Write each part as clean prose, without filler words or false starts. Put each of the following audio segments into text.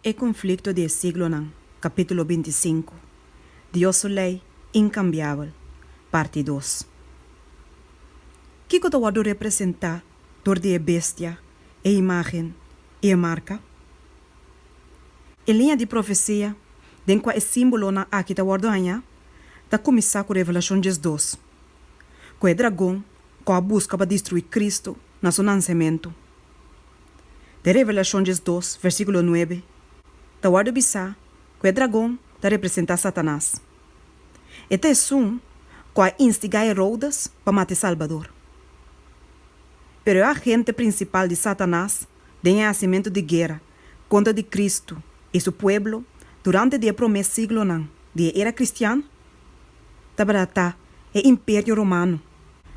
é conflito do siglo não, capítulo 25. Dios lei incambiável, parte 2. Que eu vou representar door de bestia, a imagem e a marca? Em linha de profecia, den qual é símbolo na aqui da guardanha, da começar com a revelação de Deus. Com o dragão, com a busca para destruir Cristo na seu nascimento. De revelação de Deus, versículo 9, da guarda bisa, com o dragão, da representar Satanás. Este é um, com a instigar Herodes para matar Salvador. Pero o agente principal de Satanás tem nascimento de guerra contra de Cristo e seu povo durante o primeiro siglo de era cristiana, tabarata é Império Romano,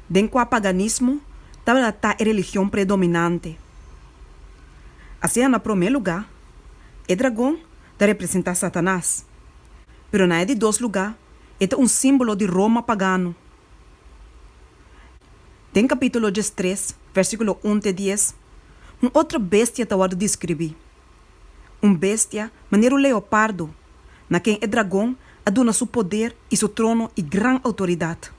den qual paganismo tabarata é religião predominante. Assim, no primeiro lugar, o dragão da representar Satanás, pero na de dois lugares, é símbolo de Roma pagano. Tem capítulo 3, versículo 1 e 10, outra bestia está a descrever. Bestia, maneiro leopardo, na quem o dragão aduna seu poder e seu trono e grande autoridade.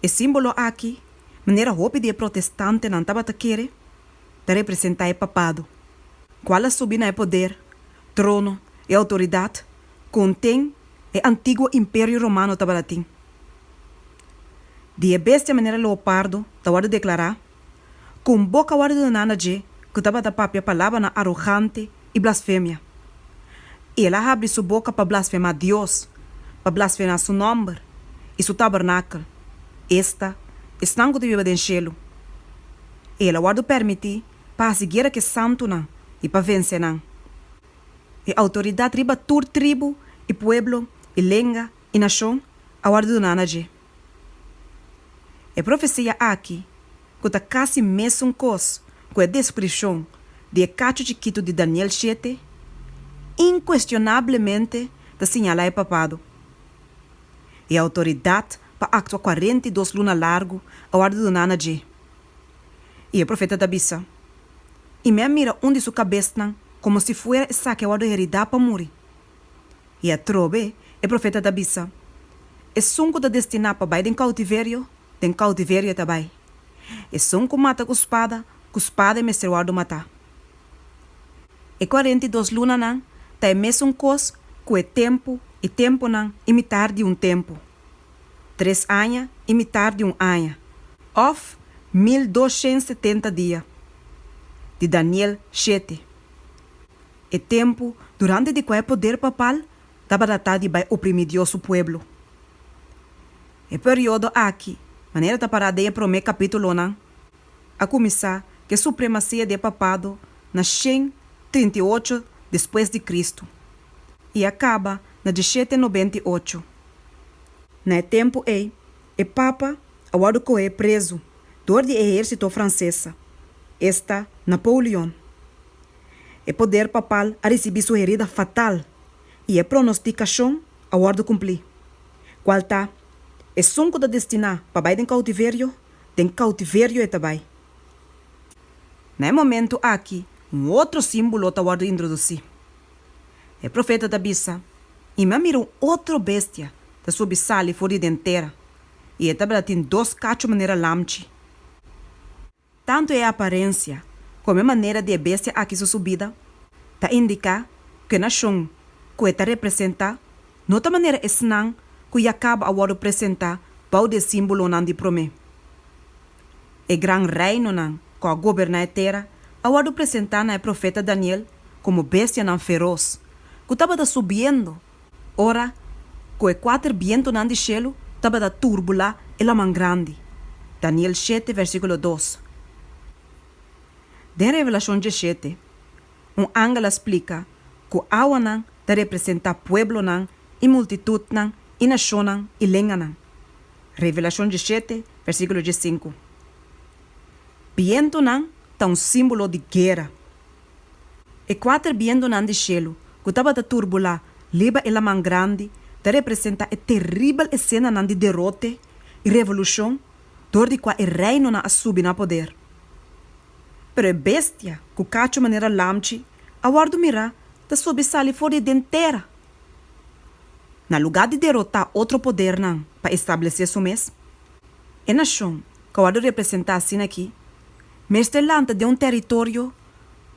O símbolo aqui, maneira roupa de protestante não estava a querer, da representar o papado, qual subir na poder, trono e autoridade, contém o antigo Império Romano estava a ter. De bestia maneira leopardo, estava a declarar, com boca guardada que estava a papia palavra na arrogante e blasfêmia. Ela abre sua boca para blasfemar Deus, para blasfemar seu nome e seu tabernáculo. Esta é sangue de viva do cielo. Ela guarda permitir para seguir que santo não e para vencer não. E a autoridade riba tur tribo e pueblo e lenga e nação a guarda nanaje. A profecia aqui que está quase mesmo coisa com a descrição de cacho chiquito de Daniel 7, inquestionavelmente da sinala é papado. E a autoridade para actuar 42 lunas largo a guarda do nanaje. E a profeta da bisa. E me mira onde sua cabeça como se fuera essa que a guarda heredar para morrer. E a trobe é profeta da bisa. É sunco da destinar para baixo tem cautivério também. É sunco mata com espada é mestre guarda matar. E 42 lunas não, tá é mesmo coisa com o tempo e tempo não imitar de tempo. 3 anos imitar de ano. Of 1270 dias. De Daniel 7. E tempo durante de qual poder papal estava datado de vai oprimir Deus o pueblo. E período aqui, maneira da parada de primeiro capítulo não, a começar que a supremacia de papado na 138 depois de Cristo e acaba na 1798. Na tempo o Papa agora é preso do exército francês, esta Napoleão. O poder papal a receber sua herida fatal e a pronosticação agora cumprir. Qual tá? É sunco da destinar para baixo tem cautivério e também. No momento aqui, outro símbolo está a introduzir. O profeta da bisa, e me mira outra bestia da sua bisale fora de inteira, e ela tem 2 cachos maneira lamche. Tanto é a aparência, como a maneira de a bestia aqui sua subida, está indicar que a nação que está representa, noutra maneira é senão que acaba a representar para o símbolo não de promê. O grande reino não, que a governa a terra, a representar na profeta Daniel como bestia não feroz, que estava subindo. Ora, com o 4 vientos não de cielo, estava turbular ela man grande. Daniel 7, versículo 2. De Revelação 7, ángel explica que a água não representa pueblo não, e multitud não, e nação não, e lenga não. Revelação 7, versículo 5. Viento não está símbolo de guerra. E 4 vientos não de cielo, que estava a turbular, leva ela man grande, representa a terrível cena não de derrote e revolução, dor de qual o reino não assume na poder. Pero a bestia, que cacho maneira lamche, aguardo mirar da subsali fora de inteira. Na lugar de derrotar outro poder para estabelecer seu mês, a nação que eu representar assim aqui, mestrelanta de um território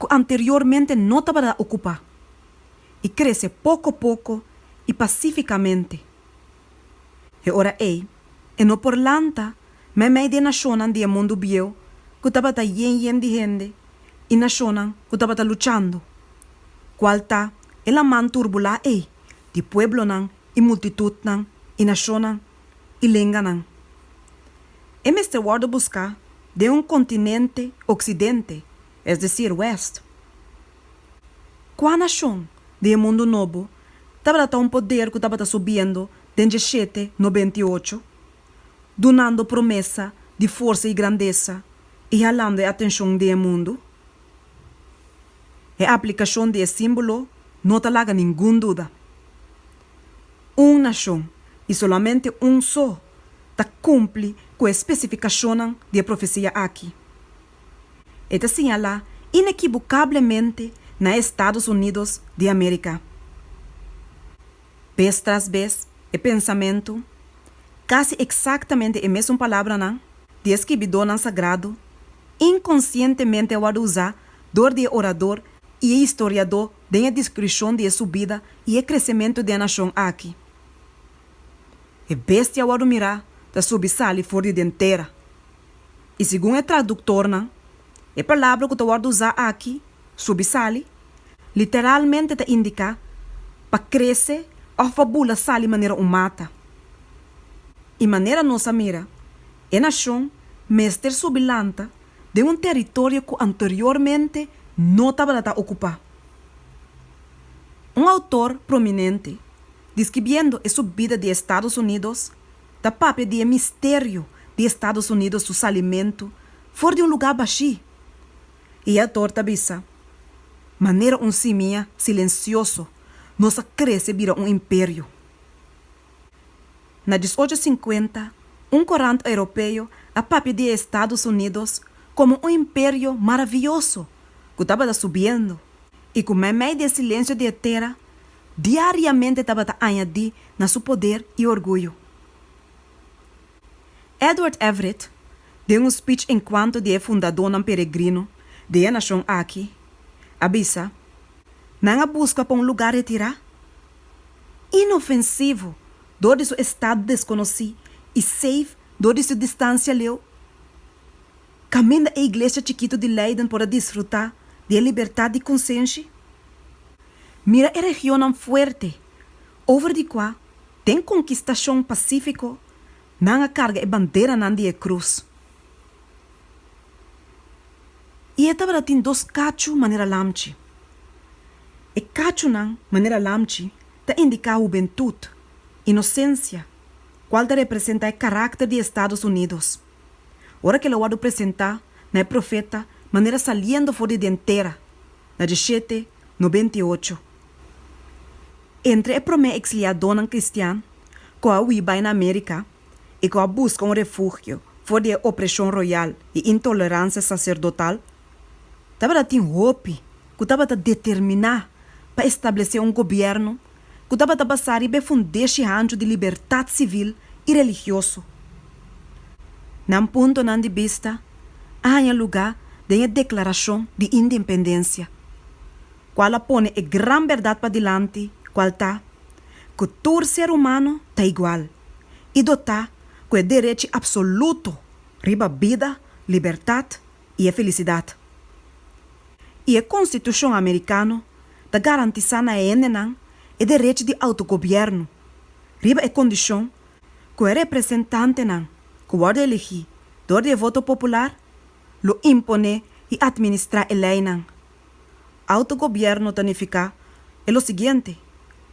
que anteriormente não estava a ocupar e cresce pouco a pouco e pacificamente. E ora e não por lanta, meio de nação de mundo bio que estava a yen de gente e nação que estava lutando. Qual tá ela man turbula de pueblo e multitud e nação e língua E mestre guarda buscar de um continente ocidente, es decir, west. Qual nação de mundo novo estava um poder que estava subindo desde 1798, donando promessa de força e grandeza e jalando a atenção do mundo? A aplicação de símbolo não te laga nenhuma dúvida. Uma nação e solamente só te cumpre com a especificação de profecia aqui. E te señala inequivocavelmente nos Estados Unidos de América. Vez tras vez, o pensamento, quase exatamente a mesma palavra de escribidor sagrado, inconscientemente vai usar dor de orador e historiador de a descrição de sua vida e o crescimento da nação aqui. E bestia vai mirar da subsali fora de inteira. E segundo o tradutor, a palavra que tu vai usar aqui, subsali, literalmente te indica para crescer ou fabula sali maneira mata. E maneira nossa mira, a nação mestre subilanta de um território que anteriormente não estava a ocupar. Um autor prominente, descrevendo a subida de Estados Unidos, da papel de mistério de Estados Unidos do salimento, fora de um lugar baixo. E a autor tabisa, maneira simia silencioso, nossa cresce vira império. Na 1850, corante europeu a papel de Estados Unidos como império maravilhoso que estava subindo e com meio de silêncio de terra, diariamente estava a añadir na seu poder e orgulho. Edward Everett deu um speech enquanto de fundador peregrino de a nação aqui, avisa, não busca para lugar retirar, inofensivo, do seu estado desconhecido e safe, do sua distância leu. Caminha a igreja chiquito de Leiden para desfrutar de liberdade de consciência. Mira a região forte, over de qual tem conquistação pacífico, não a carga e bandeira de cruz. E estava tem dois cachos maneira lamchi. E cacho maneira lamchi te indica a juventude, inocência, qual te representa o caráter de Estados Unidos. Ora que ele vai apresentar na profeta maneira saliendo fora de inteira, na 1798. Entre a promessa exiliadora cristiana, que a vive na América, e que busca refúgio fora de opressão royal e intolerância sacerdotal, estava a hope que estava a determinar para estabelecer governo que estava a passar e fundar anjo de liberdade civil e religioso. Num ponto de vista, há lugar de uma declaração de independência, qual põe a grande verdade para diante, qual está, que todo ser humano está igual e dota com o direito absoluto riba a vida, liberdade e a felicidade. E a Constituição americana está garantizando a ENENAN o direito de autogoverno, riba a condição que o representante que vai elegir do voto popular lo impone e administrar a lei. Autogoverno significa é o seguinte,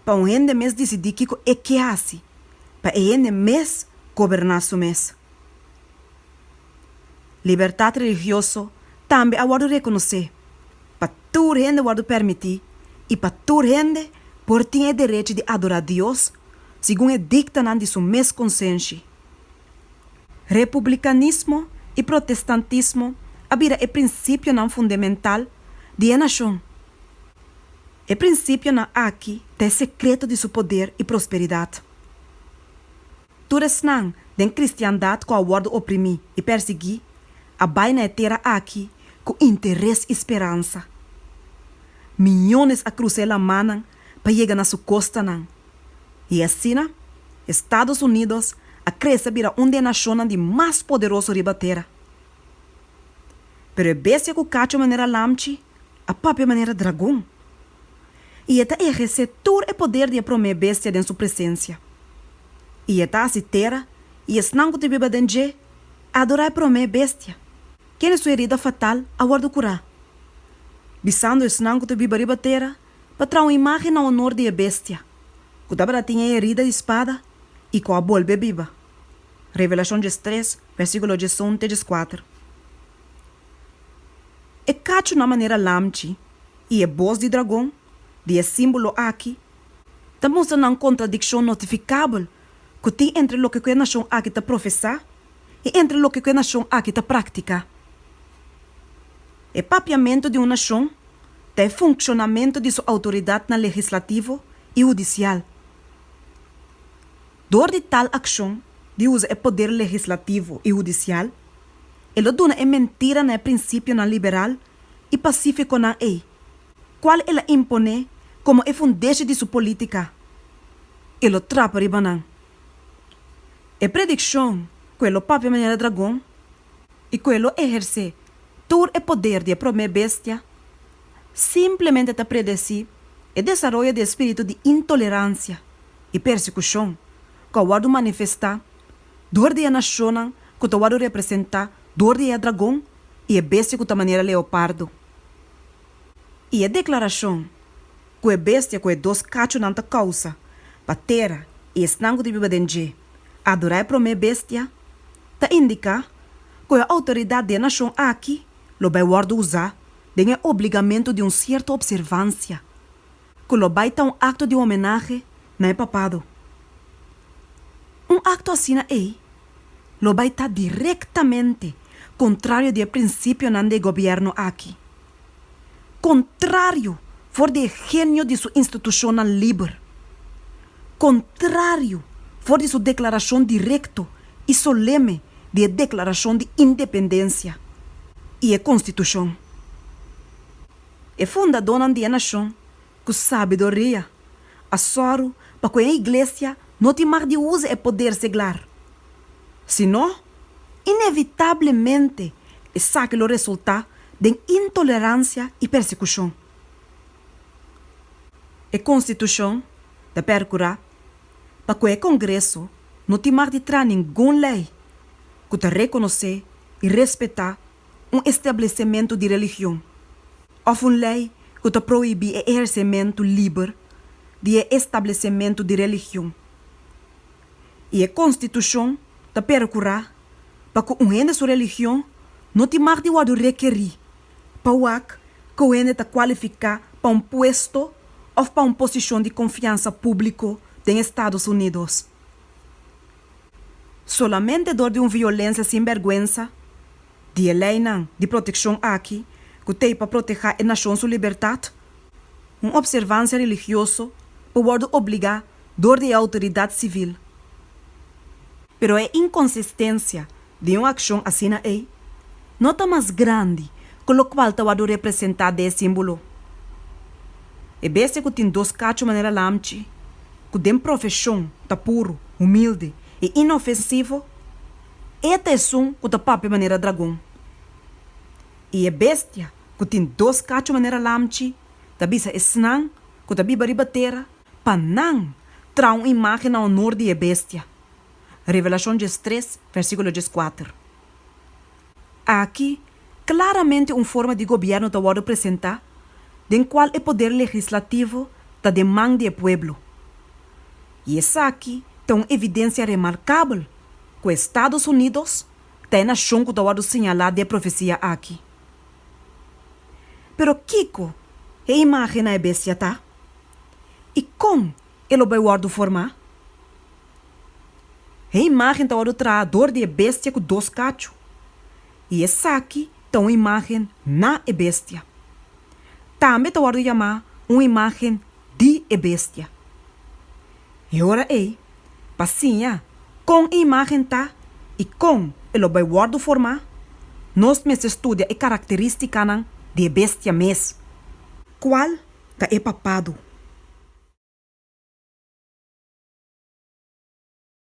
para um gente mês decidir o que hace, para um gente mês governar su mês. Liberdade religiosa também a guardo reconhecer, para toda gente guardo permitir e para toda gente por ter o direito de adorar Deus segundo o dictamen de sua mês consciência. Republicanismo e protestantismo abira o princípio não fundamental de a nação. O princípio na aqui tem secreto de seu poder e prosperidade. Tudo snang den cristiandade com a word oprimir e perseguir, a baina é terra aqui com interesse e esperança. Milhões a cruzar a manang para chegar na sua costa nang. E assim, Estados Unidos a crescer vira uma das nações de mais poderoso riba terra. Pero a bestia que cacha maneira lamchi, a própria maneira dragão. E está exercer todo o poder de promer bestia em sua presença. E está a terra e esnango te biba denje, adorar promer bestia. Quem é sua herida fatal a guardo curar. Bisando esnango te biba riba terra, para trazer uma imagem na honor de bestia. Que tabra tinha herida de espada e com a bolbe biba. Revelação 3, versículo 11 e 4. E cacho na maneira lamchi e é voz de dragão, de símbolo aqui, também está uma contradição notificável que tem entre o que a nação aqui está professar e entre o que a nação aqui está praticar. O papiamento de uma nação tem funcionamento de sua autoridade na legislativo e judicial. Door de tal ação de usa o poder legislativo e judicial, ele dona é mentira no princípio na liberal e pacífico na lei, qual ele impõe como é fundeste de sua política. Ele trapa ribanan. É predição que ele papia maneira dragão e que ele exerce todo o poder de promer bestia, simplesmente te predeci o desenvolvimento de espírito de intolerância e persecução que o guardo manifestar dor de a nação que o guardo representa dor de a dragão e a bestia que a maneira leopardo. E a declaração que a bestia que é dois cachos nanta causa para terra e esnango de biba denje adorar promer bestia ta indica que a autoridade da nação aqui lo vai guardo usar tem o obrigamento de certa observância que lo vai um acto de homenagem não é papado. Acto assim aí lo vai estar diretamente contrário do princípio de governo aqui. Contrário for de gênio de sua instituição livre. Contrário for de sua declaração direta e solene de declaração de independência e a Constituição. É fundadora da nação com sabedoria, a soro para que a igreja não te mais de use o poder seglar. Senão, inevitavelmente, essa que o resultado de intolerância e persecução. A Constituição da percurar para que o Congresso não te mais de trazer nenhuma lei que te reconhecer e respeitar estabelecimento de religião, ou uma lei que te proíbe o exercimento livre de estabelecimento de religião. E a Constituição da percurar para que o sua religião não te mais de requerir para que o ente qualificar para um posto ou para uma posição de confiança público nos Estados Unidos. Solamente dor de uma violência sem vergüenza, de lei de proteção aqui, que tem para proteger a nação sua liberdade, uma observância religiosa pode obrigar dor de autoridade civil. Pero a inconsistência de uma ação assim aí, não está mais grande que o qual está representado esse símbolo. E besta que tem dois cachos de maneira lamchi, que tem profissão, está puro, humilde e inofensivo, esta é som que está papo de maneira dragão. E a bestia que tem dois cachos de maneira lamchi, está bisa esnan, que está biba riba terra, para não trazer uma imagem na honor de a bestia. Revelação 3, versículo 4. Aqui, claramente uma forma de governo está representar, em qual o poder legislativo está de mão do povo. E essa aqui tem uma evidência remarcável que os Estados Unidos tem a nação que está señalada de profecia aqui. Pero Kiko, a imagem na bestia está? E como ele vai formar? A imagem está o traidor de bestia com dois cachos. E essa aqui tem uma imagem na bestia. Também está o chamar uma imagem de a bestia. E ora passinha, com a imagem tá e com ele vai guardo formar, nós mes estudia a característica de bestia mes. Qual tá papado?